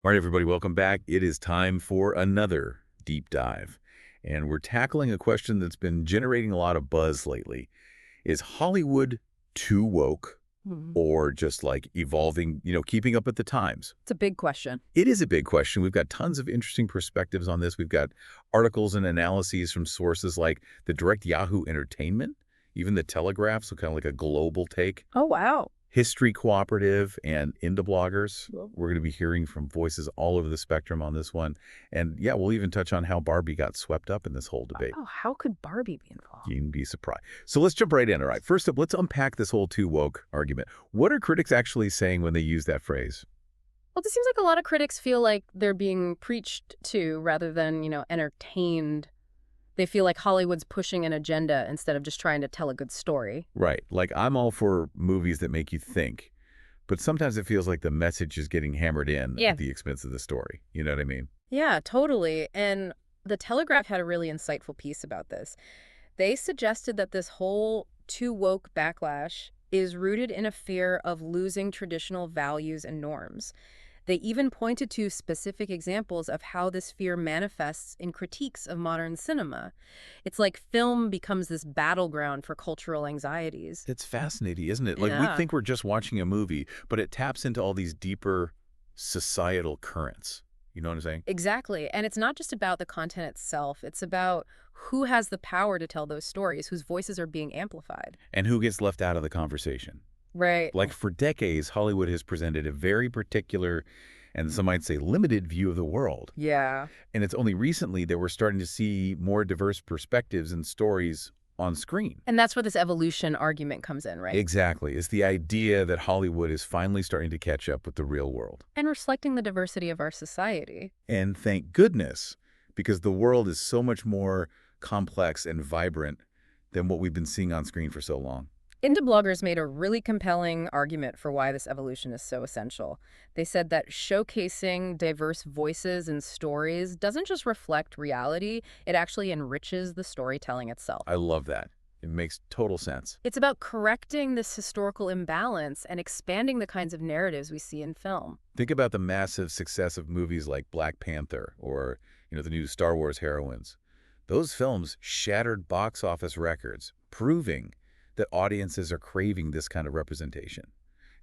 All right, everybody, welcome back. It is time for another deep dive. And we're tackling a question that's been generating a lot of buzz lately. Is Hollywood too woke Hmm. or just like evolving, keeping up at the times? It's a big question. It is a big question. We've got tons of interesting perspectives on this. We've got articles and analyses from sources like the Direct Yahoo Entertainment, even the Telegraph, so kind of like a global take. Oh, wow. History Cooperative and Indie bloggers. Well, We're going to be hearing from voices all over the spectrum on this one. And yeah, we'll even touch on how Barbie got swept up in this whole debate. oh, how could Barbie be involved? You'd be surprised. So let's jump right in. All right. First up, let's unpack this whole too woke argument. What are critics actually saying when they use that phrase? Well, it seems like a lot of critics feel like they're being preached to rather than, entertained. They feel like Hollywood's pushing an agenda instead of just trying to tell a good story. Right. Like I'm all for movies that make you think, but sometimes it feels like the message is getting hammered in Yeah. at the expense of the story. You know what I mean? Yeah, totally. And the Telegraph had a really insightful piece about this. They suggested that this whole too woke backlash is rooted in a fear of losing traditional values and norms. They even pointed to specific examples of how this fear manifests in critiques of modern cinema. It's like film becomes this battleground for cultural anxieties. It's fascinating, isn't it? Like we Yeah. think we're just watching a movie, but it taps into all these deeper societal currents. You know what I'm saying? Exactly. And it's not just about the content itself, it's about who has the power to tell those stories, whose voices are being amplified. And who gets left out of the conversation? Right. Like for decades, Hollywood has presented a very particular and some might say limited view of the world. Yeah. And it's only recently that we're starting to see more diverse perspectives and stories on screen. And that's where this evolution argument comes in, right? Exactly. It's the idea that Hollywood is finally starting to catch up with the real world. And reflecting the diversity of our society. And thank goodness, because the world is so much more complex and vibrant than what we've been seeing on screen for so long. Indie bloggers made a really compelling argument for why this evolution is so essential. They said that showcasing diverse voices and stories doesn't just reflect reality, it actually enriches the storytelling itself. I love that. It makes total sense. It's about correcting this historical imbalance and expanding the kinds of narratives we see in film. Think about the massive success of movies like Black Panther or, the new Star Wars heroines. Those films shattered box office records, proving that audiences are craving this kind of representation.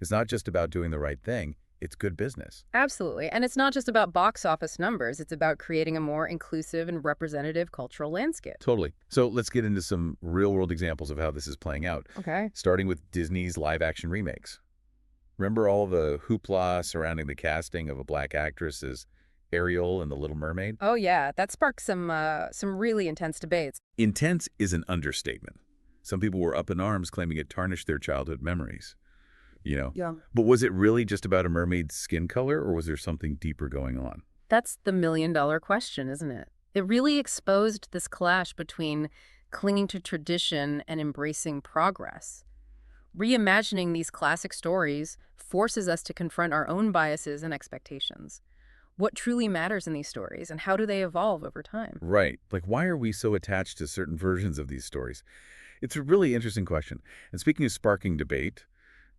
It's not just about doing the right thing, it's good business. Absolutely. And it's not just about box office numbers, it's about creating a more inclusive and representative cultural landscape. Totally. So let's get into some real-world examples of how this is playing out, Okay. starting with Disney's live-action remakes. Remember all the hoopla surrounding the casting of a black actress as Ariel in The Little Mermaid? Oh yeah, that sparked some really intense debates. Intense is an understatement. Some people were up in arms claiming it tarnished their childhood memories. Yeah. But was it really just about a mermaid's skin color, or was there something deeper going on? That's the million-dollar question, isn't it? It really exposed this clash between clinging to tradition and embracing progress. Reimagining these classic stories forces us to confront our own biases and expectations. What truly matters in these stories, and how do they evolve over time? Right. Like, why are we so attached to certain versions of these stories? It's a really interesting question. And speaking of sparking debate,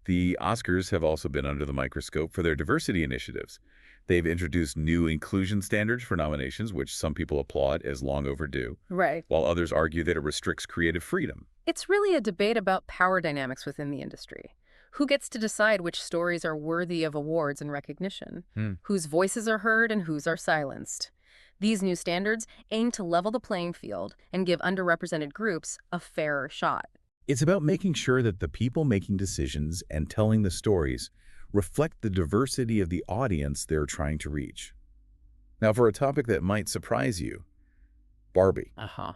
the Oscars have also been under the microscope for their diversity initiatives. They've introduced new inclusion standards for nominations, which some people applaud as long overdue, Right. while others argue that it restricts creative freedom. It's really a debate about power dynamics within the industry. Who gets to decide which stories are worthy of awards and recognition? Hmm. Whose voices are heard and whose are silenced? These new standards aim to level the playing field and give underrepresented groups a fairer shot. It's about making sure that the people making decisions and telling the stories reflect the diversity of the audience they're trying to reach. Now, for a topic that might surprise you, Barbie. Uh-huh.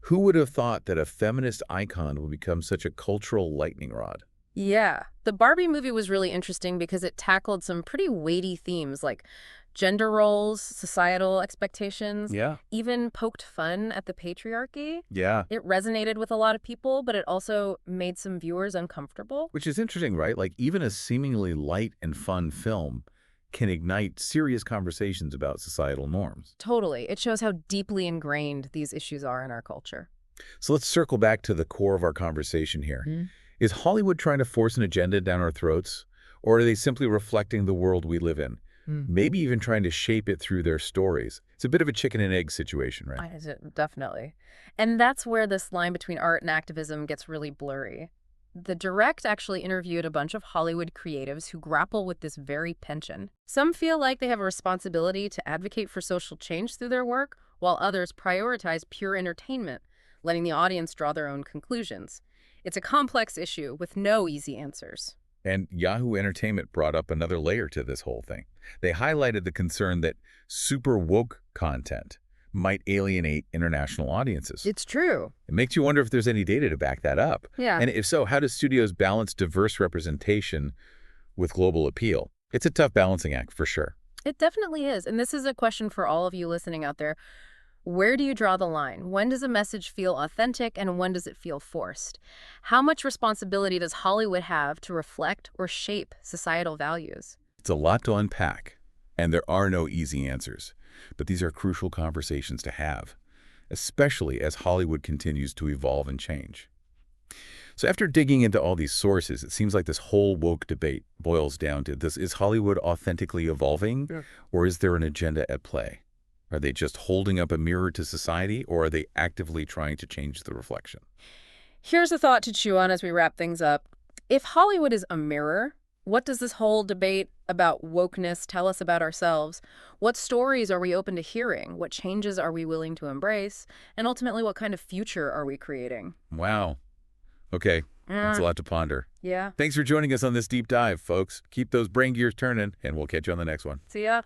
Who would have thought that a feminist icon would become such a cultural lightning rod? Yeah, the Barbie movie was really interesting because it tackled some pretty weighty themes like gender roles, societal expectations, Yeah. even poked fun at the patriarchy. Yeah. It resonated with a lot of people, but it also made some viewers uncomfortable. Which is interesting, right? Like even a seemingly light and fun film can ignite serious conversations about societal norms. Totally. It shows how deeply ingrained these issues are in our culture. So let's circle back to the core of our conversation here. Mhm. Is Hollywood trying to force an agenda down our throats, or are they simply reflecting the world we live in? maybe even trying to shape it through their stories. It's a bit of a chicken and egg situation, right? Definitely. And that's where this line between art and activism gets really blurry. The Direct actually interviewed a bunch of Hollywood creatives who grapple with this very tension. Some feel like they have a responsibility to advocate for social change through their work, while others prioritize pure entertainment, letting the audience draw their own conclusions. It's a complex issue with no easy answers. And Yahoo Entertainment brought up another layer to this whole thing. They highlighted the concern that super woke content might alienate international audiences. It's true. It makes you wonder if there's any data to back that up. Yeah. And if so, how do studios balance diverse representation with global appeal? It's a tough balancing act for sure. It definitely is. And this is a question for all of you listening out there. Where do you draw the line? When does a message feel authentic and when does it feel forced? How much responsibility does Hollywood have to reflect or shape societal values? It's a lot to unpack, and there are no easy answers. But these are crucial conversations to have, especially as Hollywood continues to evolve and change. So after digging into all these sources, it seems like this whole woke debate boils down to this: is Hollywood authentically evolving, or is there an agenda at play? Are they just holding up a mirror to society, or are they actively trying to change the reflection? Here's a thought to chew on as we wrap things up. If Hollywood is a mirror, what does this whole debate about wokeness tell us about ourselves? What stories are we open to hearing? What changes are we willing to embrace? And ultimately, what kind of future are we creating? Wow. Okay, that's a lot to ponder. Yeah. Thanks for joining us on this deep dive, folks. Keep those brain gears turning, and we'll catch you on the next one. See ya.